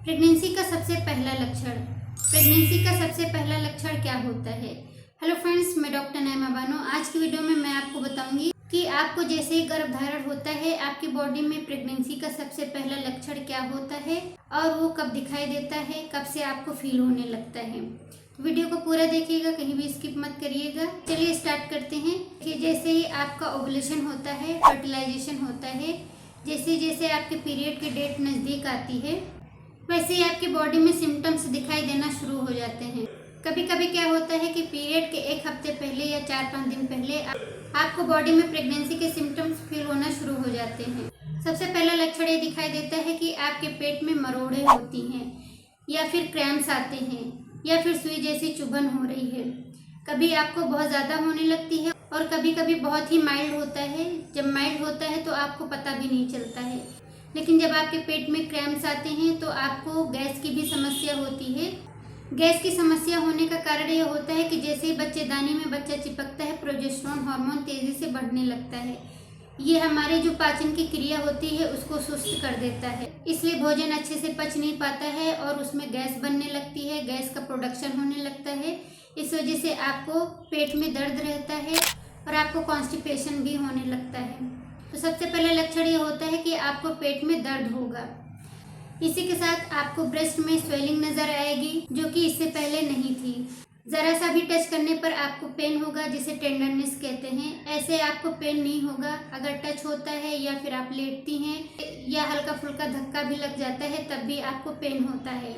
Pregnancy का सबसे पहला लक्षण। प्रेगनेंसी का सबसे पहला लक्षण क्या होता है? हेलो फ्रेंड्स, मैं डॉक्टर नैमा बानो। आज की वीडियो में मैं आपको बताऊंगी कि आपको जैसे ही गर्भधारण होता है आपकी बॉडी में प्रेगनेंसी का सबसे पहला लक्षण क्या होता है और वो कब दिखाई देता है, कब से आपको फील होने लगता है। वीडियो को पूरा देखिएगा, कहीं भी स्किप मत करिएगा। चलिए स्टार्ट करते हैं कि जैसे ही आपका ओवुलेशन होता है, फर्टिलाइजेशन होता है, जैसे जैसे आपके पीरियड की डेट नज़दीक आती है वैसे ही आपकी बॉडी में सिम्टम्स दिखाई देना शुरू हो जाते हैं। कभी कभी क्या होता है कि पीरियड के एक हफ्ते पहले या 4-5 दिन पहले आपको बॉडी में प्रेगनेंसी के सिम्टम्स फील होना शुरू हो जाते हैं। सबसे पहला लक्षण ये दिखाई देता है कि आपके पेट में मरोड़े होती हैं या फिर क्रैम्प्स आते हैं या फिर सुई जैसी चुभन हो रही है। कभी आपको बहुत ज़्यादा होने लगती है और कभी कभी बहुत ही माइल्ड होता है। जब माइल्ड होता है तो आपको पता भी नहीं चलता है, लेकिन जब आपके पेट में क्रैम्प्स आते हैं तो आपको गैस की भी समस्या होती है। गैस की समस्या होने का कारण यह होता है कि जैसे ही बच्चेदानी में बच्चा चिपकता है, प्रोजेस्टेरोन हार्मोन तेजी से बढ़ने लगता है। ये हमारे जो पाचन की क्रिया होती है उसको सुस्त कर देता है, इसलिए भोजन अच्छे से पच नहीं पाता है और उसमें गैस बनने लगती है, गैस का प्रोडक्शन होने लगता है। इस वजह से आपको पेट में दर्द रहता है और आपको कॉन्स्टिपेशन भी होने लगता है। तो सबसे पहला लक्षण ये होता है कि आपको पेट में दर्द होगा। इसी के साथ आपको ब्रेस्ट में स्वेलिंग नजर आएगी, जो कि इससे पहले नहीं थी। जरा सा भी टच करने पर आपको पेन होगा, जिसे टेंडरनेस कहते हैं। ऐसे आपको पेन नहीं होगा अगर टच होता है या फिर आप लेटती हैं या हल्का फुल्का धक्का भी लग जाता है, तब भी आपको पेन होता है।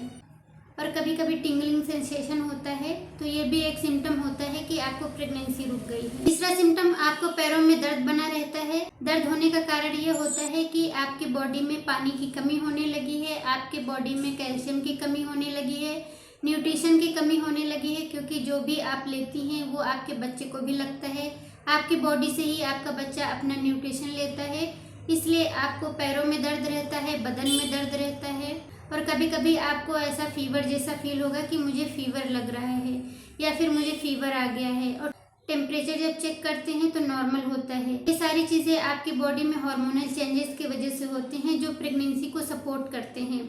और कभी कभी टिंगलिंग सेंसेशन होता है, तो ये भी एक सिम्टम होता है कि आपको प्रेगनेंसी रुक गई है। तीसरा सिम्टम, आपको पैरों में दर्द बना रहता है। दर्द होने का कारण ये होता है कि आपकी बॉडी में पानी की कमी होने लगी है, आपके बॉडी में कैल्शियम की कमी होने लगी है, न्यूट्रिशन की कमी होने लगी है, क्योंकि जो भी आप लेती हैं वो आपके बच्चे को भी लगता है। आपकी बॉडी से ही आपका बच्चा अपना न्यूट्रिशन लेता है, इसलिए आपको पैरों में दर्द रहता है, बदन में दर्द रहता है। और कभी कभी आपको ऐसा फीवर जैसा फील होगा कि मुझे फीवर लग रहा है या फिर मुझे फीवर आ गया है। और टेम्परेचर जब चेक करते हैं तो नॉर्मल होता है। ये सारी चीज़ें आपकी बॉडी में हार्मोनल चेंजेस की वजह से होते हैं, जो प्रेगनेंसी को सपोर्ट करते हैं।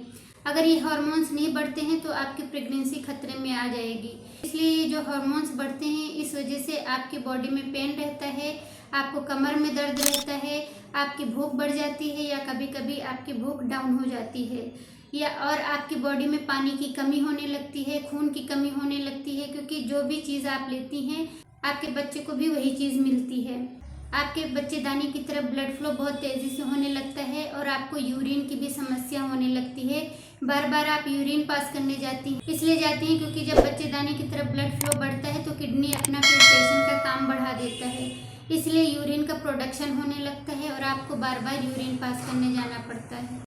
अगर ये हार्मोन्स नहीं बढ़ते हैं तो आपकी प्रेगनेंसी खतरे में आ जाएगी। इसलिए ये जो हार्मोन्स बढ़ते हैं, इस वजह से आपकी बॉडी में पेन रहता है, आपको कमर में दर्द रहता है, आपकी भूख बढ़ जाती है या कभी कभी आपकी भूख डाउन हो जाती है, या और आपकी बॉडी में पानी की कमी होने लगती है, खून की कमी होने लगती है, क्योंकि जो भी चीज़ आप लेती हैं आपके बच्चे को भी वही चीज़ मिलती है। आपके बच्चेदानी की तरफ ब्लड फ्लो बहुत तेज़ी से होने लगता है और आपको यूरिन की भी समस्या होने लगती है। बार बार आप यूरिन पास करने जाती हैं, इसलिए जाती हैं क्योंकि जब बच्चेदानी की तरफ ब्लड फ्लो बढ़ता है तो किडनी अपना फिल्ट्रेशन का काम बढ़ा देता है, इसलिए यूरिन का प्रोडक्शन होने लगता है और आपको बार बार यूरिन पास करने जाना पड़ता है।